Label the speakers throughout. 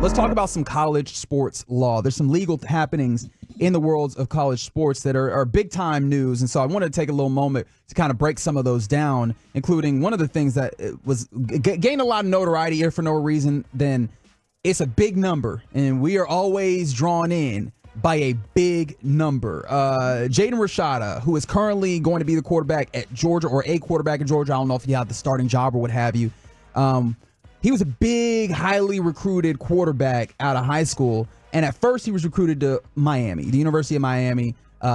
Speaker 1: let's talk about some college sports law. There's some legal happenings in the worlds of college sports that are big time news. And so I wanted to take a little moment to kind of break some of those down, including one of the things that was gained a lot of notoriety here for no reason. Then it's a big number, and we are always drawn in by a big number. Jaden Rashada, who is currently going to be the quarterback at Georgia, or a quarterback at Georgia. I don't know if you have the starting job or what have you. He was a big, highly recruited quarterback out of high school. And at first he was recruited to Miami, the University of Miami.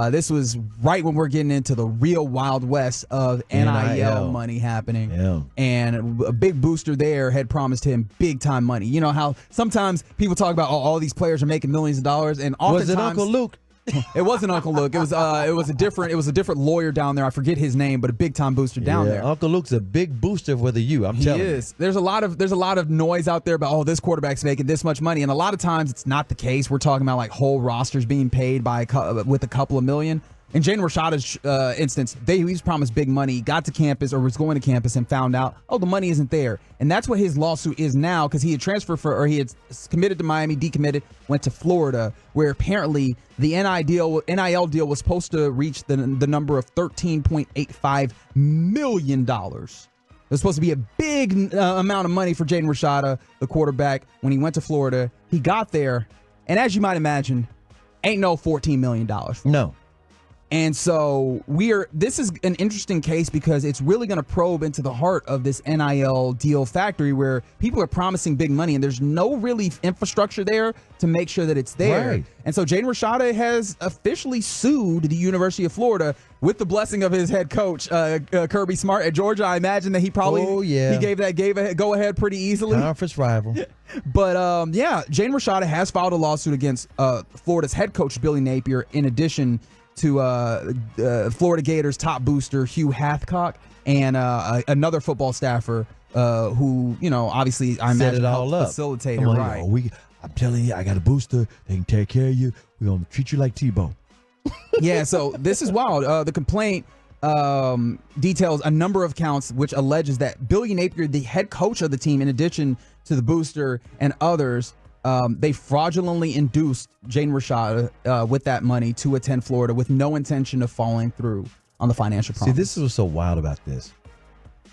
Speaker 1: This was right when we're getting into the real Wild West of NIL money happening. Yeah. And a big booster there had promised him big time money. You know how sometimes people talk about, all these players are making millions of dollars, and oftentimes,
Speaker 2: was it Uncle Luke?
Speaker 1: It wasn't Uncle Luke. It was a different lawyer down there. I forget his name, but a big time booster down there.
Speaker 2: Uncle Luke's a big booster for the U. I'm telling you. He is.
Speaker 1: There's a lot of noise out there about, this quarterback's making this much money, and a lot of times it's not the case. We're talking about like whole rosters being paid with a couple of million. In Jaden Rashada's instance, he was promised big money, got to campus or was going to campus and found out, the money isn't there. And that's what his lawsuit is now, because he had he had committed to Miami, decommitted, went to Florida, where apparently the NIL deal was supposed to reach the number of $13.85 million. It was supposed to be a big amount of money for Jaden Rashada, the quarterback, when he went to Florida. He got there, and as you might imagine, ain't no $14 million.
Speaker 2: No.
Speaker 1: And so this is an interesting case because it's really going to probe into the heart of this NIL deal factory, where people are promising big money and there's no really infrastructure there to make sure that it's there.
Speaker 2: Right.
Speaker 1: And so Jaden Rashada has officially sued the University of Florida with the blessing of his head coach, Kirby Smart at Georgia. I imagine that he probably he gave a go ahead pretty easily.
Speaker 2: Conference rival.
Speaker 1: But Jaden Rashada has filed a lawsuit against Florida's head coach, Billy Napier, in addition to Florida Gators top booster Hugh Hathcock and another football staffer who, obviously I imagine helped facilitate it. Right.
Speaker 2: I'm telling you, I got a booster. They can take care of you. We're going to treat you like Tebow.
Speaker 1: Yeah, so this is wild. The complaint details a number of counts which alleges that Billy Napier, the head coach of the team, in addition to the booster and others, they fraudulently induced Jaden Rashada with that money to attend Florida with no intention of following through on the financial promise.
Speaker 2: See, this is what's so wild about this.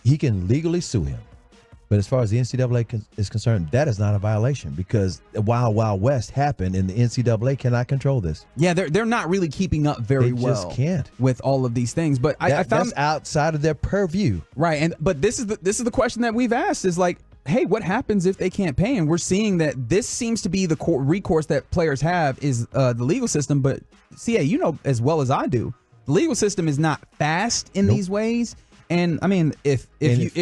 Speaker 2: He can legally sue him. But as far as the NCAA is concerned, that is not a violation, because the Wild West happened and the NCAA cannot control this.
Speaker 1: Yeah, they're not really keeping up very well.
Speaker 2: They just can't
Speaker 1: with all of these things. But I found
Speaker 2: that's outside of their purview.
Speaker 1: Right. But this is the question that we've asked is like, hey, what happens if they can't pay? And we're seeing that this seems to be the recourse that players have is the legal system. But CA, you know as well as I do, the legal system is not fast in these ways. And I mean, if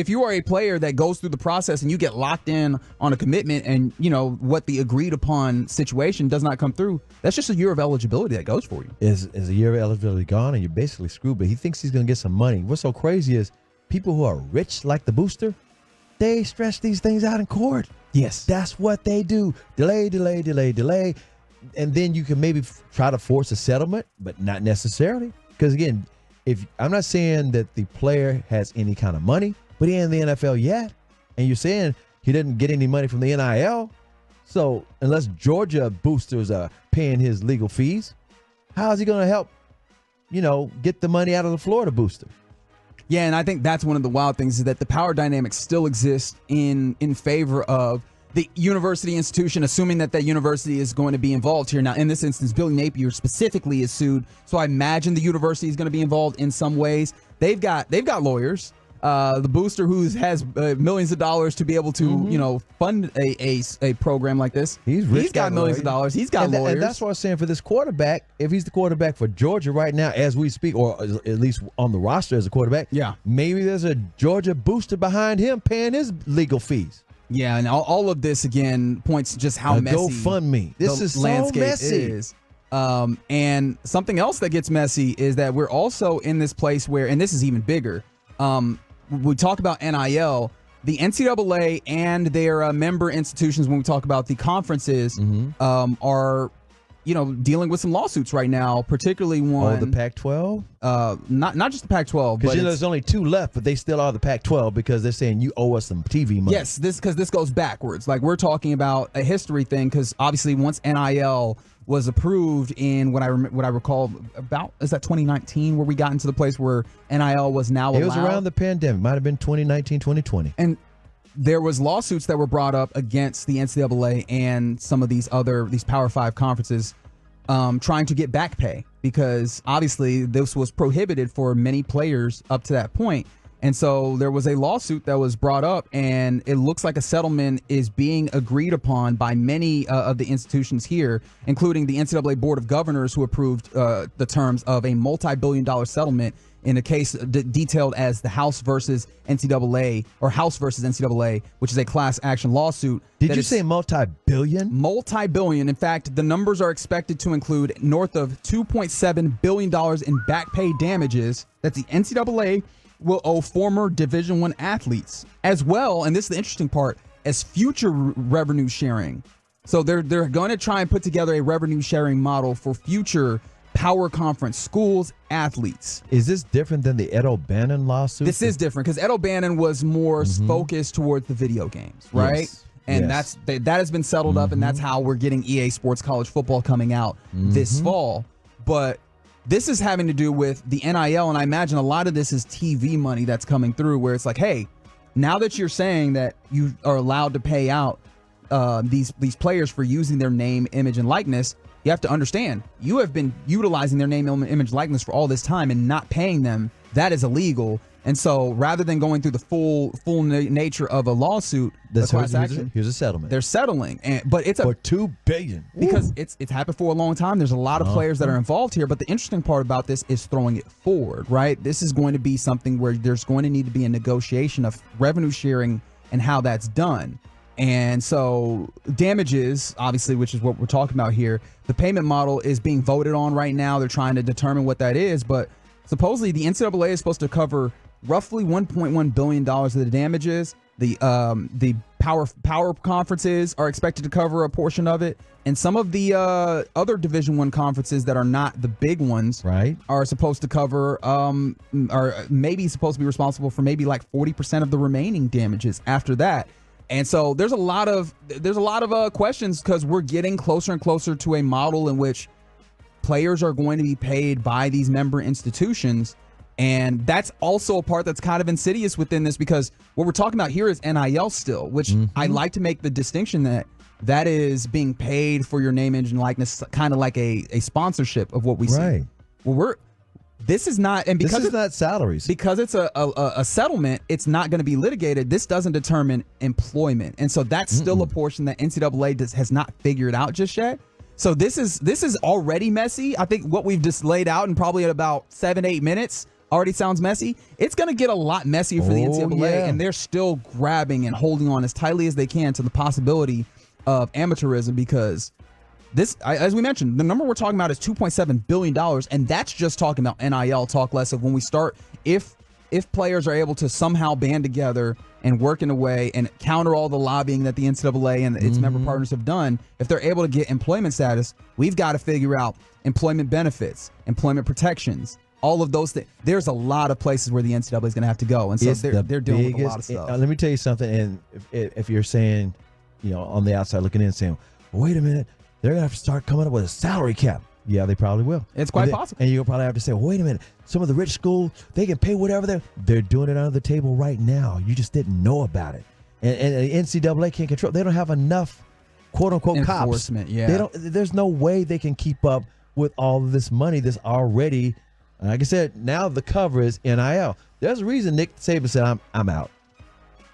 Speaker 1: you are a player that goes through the process and you get locked in on a commitment and what the agreed upon situation does not come through, that's just a year of eligibility that goes for you.
Speaker 2: Is a year of eligibility gone and you're basically screwed? But he thinks he's going to get some money. What's so crazy is people who are rich like the booster, they stretch these things out in court.
Speaker 1: Yes.
Speaker 2: That's what they do. Delay. And then you can maybe try to force a settlement, but not necessarily. Because again, I'm not saying that the player has any kind of money, but he ain't in the NFL yet. And you're saying he didn't get any money from the NIL. So unless Georgia boosters are paying his legal fees, how is he going to help, get the money out of the Florida booster?
Speaker 1: Yeah, and I think that's one of the wild things is that the power dynamics still exist in favor of the university institution, assuming that university is going to be involved here. Now, in this instance, Billy Napier specifically is sued, so I imagine the university is going to be involved in some ways. They've got lawyers. The booster who has millions of dollars to be able to fund a program like this. He's got millions of dollars. He's got lawyers.
Speaker 2: And that's what I'm saying for this quarterback. If he's the quarterback for Georgia right now, as we speak, or at least on the roster as a quarterback, maybe there's a Georgia booster behind him paying his legal fees.
Speaker 1: Yeah, and all of this again points to just how messy
Speaker 2: GoFundMe. This is
Speaker 1: landscape
Speaker 2: so messy.
Speaker 1: Is. And something else that gets messy is that we're also in this place where, and this is even bigger. We talk about NIL, the NCAA and their member institutions. When we talk about the conferences, are dealing with some lawsuits right now, particularly one.
Speaker 2: Oh, the Pac-12?
Speaker 1: Not just the Pac-12, but
Speaker 2: there's only 2 left, but they still are the Pac-12 because they're saying you owe us some TV money.
Speaker 1: Yes, this goes backwards. Like, we're talking about a history thing because obviously once NIL was approved in what I recall about, is that 2019 where we got into the place where NIL was now allowed?
Speaker 2: It was around the pandemic. Might have been 2019, 2020.
Speaker 1: And there was lawsuits that were brought up against the NCAA and some of these Power 5 conferences trying to get back pay because obviously this was prohibited for many players up to that point. And so there was a lawsuit that was brought up, and it looks like a settlement is being agreed upon by many of the institutions here, including the NCAA Board of Governors, who approved the terms of a multi-billion-dollar settlement in a case detailed as the House versus NCAA, or House versus NCAA, which is a class action lawsuit.
Speaker 2: Did you say multi-billion?
Speaker 1: Multi-billion. In fact, the numbers are expected to include north of $2.7 billion in back pay damages that the NCAA will owe former Division I athletes, as well, and this is the interesting part, as future revenue sharing. So they're going to try and put together a revenue sharing model for future Power Conference schools, athletes.
Speaker 2: Is this different than the Ed O'Bannon lawsuit?
Speaker 1: This is different because Ed O'Bannon was more focused towards the video games, right?
Speaker 2: Yes.
Speaker 1: And that has been settled up, and that's how we're getting EA Sports College Football coming out this fall. But this is having to do with the NIL, and I imagine a lot of this is TV money that's coming through, where it's like, hey, now that you're saying that you are allowed to pay out these players for using their name, image, and likeness, you have to understand, you have been utilizing their name, image, likeness for all this time and not paying them. That is illegal. And so rather than going through the full nature of a lawsuit,
Speaker 2: here's a settlement.
Speaker 1: They're settling, but it's
Speaker 2: for $2 billion
Speaker 1: because it's happened for a long time. There's a lot of players that are involved here, but the interesting part about this is throwing it forward, right? This is going to be something where there's going to need to be a negotiation of revenue sharing and how that's done. And so damages, obviously, which is what we're talking about here, the payment model is being voted on right now. They're trying to determine what that is, but supposedly the NCAA is supposed to cover roughly $1.1 billion of the damages. The power conferences are expected to cover a portion of it, and some of the other Division I conferences that are not the big ones,
Speaker 2: right,
Speaker 1: are supposed to cover, are maybe supposed to be responsible for maybe like 40% of the remaining damages after that. And so there's a lot of questions because we're getting closer and closer to a model in which players are going to be paid by these member institutions. And that's also a part that's kind of insidious within this, because what we're talking about here is NIL still, which I like to make the distinction that is being paid for your name, image, and likeness, kind of like a sponsorship of what we see. Well, this is not, and because
Speaker 2: this is not salaries.
Speaker 1: Because it's a settlement, it's not going to be litigated. This doesn't determine employment, and so that's still a portion that NCAA has not figured out just yet. So this is already messy. I think what we've just laid out in probably at about 7-8 minutes already sounds messy. It's going to get a lot messier for the NCAA, and they're still grabbing and holding on as tightly as they can to the possibility of amateurism, because this, as we mentioned, the number we're talking about is $2.7 billion, and that's just talking about NIL, talk less of when we start, if players are able to somehow band together and work in a way and counter all the lobbying that the NCAA and its member partners have done, if they're able to get employment status, we've got to figure out employment benefits, employment protections, all of those things. There's a lot of places where the NCAA is going to have to go, and so they're dealing with a lot of stuff.
Speaker 2: Let me tell you something, and if you're saying, on the outside looking in, saying, well, wait a minute, they're going to have to start coming up with a salary cap. Yeah, they probably will.
Speaker 1: It's quite possible.
Speaker 2: And you'll probably have to say, well, wait a minute, some of the rich schools, they can pay whatever they're doing it under the table right now. You just didn't know about it. And the NCAA can't control. They don't have enough, quote unquote,
Speaker 1: enforcement.
Speaker 2: Cops.
Speaker 1: Yeah.
Speaker 2: There's no way they can keep up with all of this money that's already, like I said, now the cover is NIL. There's a reason Nick Saban said, I'm out.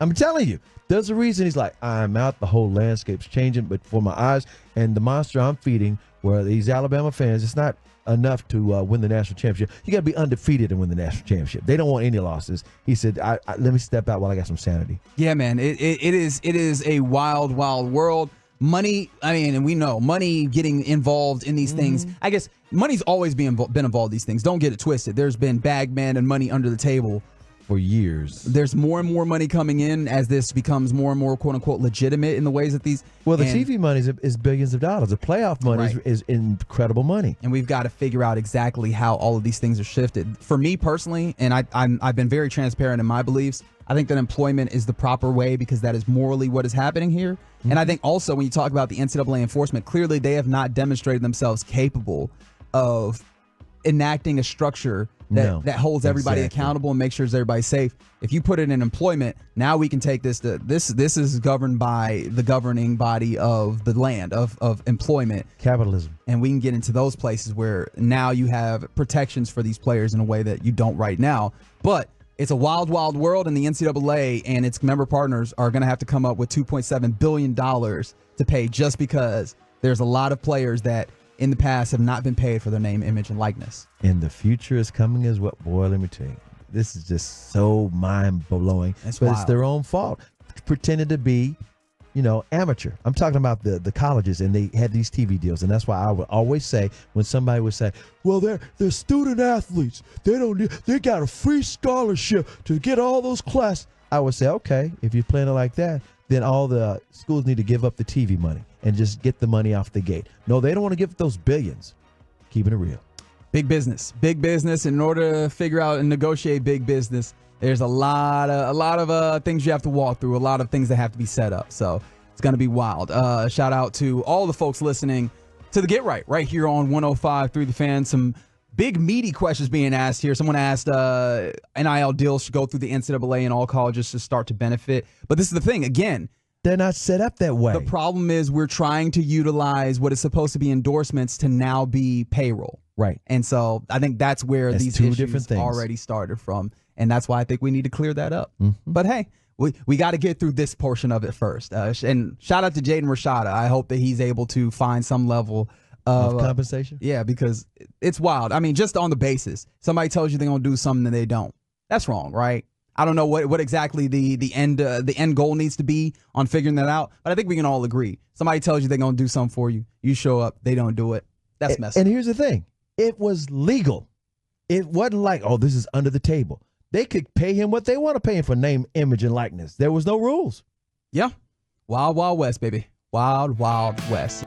Speaker 2: I'm telling you. There's a reason he's like, I'm out. The whole landscape's changing, but for my eyes and the monster I'm feeding, where these Alabama fans, it's not enough to win the national championship. You got to be undefeated and win the national championship. They don't want any losses. He said, let me step out while I got some sanity.
Speaker 1: Yeah, man. It is a wild, wild world. Money, and we know money getting involved in these things. I guess money's always been involved in these things. Don't get it twisted. There's been bag man and money under the table
Speaker 2: for years.
Speaker 1: There's more and more money coming in as this becomes more and more quote unquote legitimate in the ways that these.
Speaker 2: Well, the TV money is billions of dollars. The playoff money is incredible money.
Speaker 1: And we've got to figure out exactly how all of these things are shifted. For me personally, and I've been very transparent in my beliefs, I think that employment is the proper way because that is morally what is happening here. Mm-hmm. And I think also when you talk about the NCAA enforcement, clearly they have not demonstrated themselves capable of enacting a structure that holds everybody accountable and makes sure everybody's safe. If you put it in employment, now we can take this to this is governed by the governing body of the land of employment.
Speaker 2: Capitalism.
Speaker 1: And we can get into those places where now you have protections for these players in a way that you don't right now. But it's a wild, wild world, and the NCAA and its member partners are going to have to come up with $2.7 billion to pay just because there's a lot of players that in the past have not been paid for their name, image, and likeness.
Speaker 2: And the future is coming as well. Boy, let me tell you, this is just so mind-blowing. But it's their own fault. Pretended to be, amateur. I'm talking about the colleges, and they had these TV deals. And that's why I would always say, when somebody would say, well, they're student athletes. They got a free scholarship to get all those classes. I would say, okay, if you're playing it like that, then all the schools need to give up the TV money and just get the money off the gate. No, they don't want to give those billions. Keeping it real.
Speaker 1: Big business. In order to figure out and negotiate big business, there's a lot of things you have to walk through, a lot of things that have to be set up. So it's going to be wild. Shout out to all the folks listening to the Get Right here on 105.3 The Fan. Some big meaty questions being asked here. Someone asked NIL deals should go through the NCAA and all colleges to start to benefit. But this is the thing, again.
Speaker 2: They're not set up that way.
Speaker 1: The problem is we're trying to utilize what is supposed to be endorsements to now be payroll.
Speaker 2: Right.
Speaker 1: And so I think that's where these
Speaker 2: two
Speaker 1: issues
Speaker 2: different things
Speaker 1: already started from. And that's why I think we need to clear that up.
Speaker 2: Mm-hmm.
Speaker 1: But hey, we got to get through this portion of it first. And shout out to Jaden Rashada. I hope that he's able to find some level of
Speaker 2: compensation.
Speaker 1: Yeah, because it's wild. I mean, just on the basis. Somebody tells you they're going to do something and they don't. That's wrong, right? I don't know what exactly the end goal needs to be on figuring that out, but I think we can all agree. Somebody tells you they're going to do something for you. You show up, they don't do it. That's messy.
Speaker 2: And here's the thing. It was legal. It wasn't like, oh, this is under the table. They could pay him what they want to pay him for name, image, and likeness. There was no rules.
Speaker 1: Yeah. Wild, Wild West, baby. Wild, Wild West.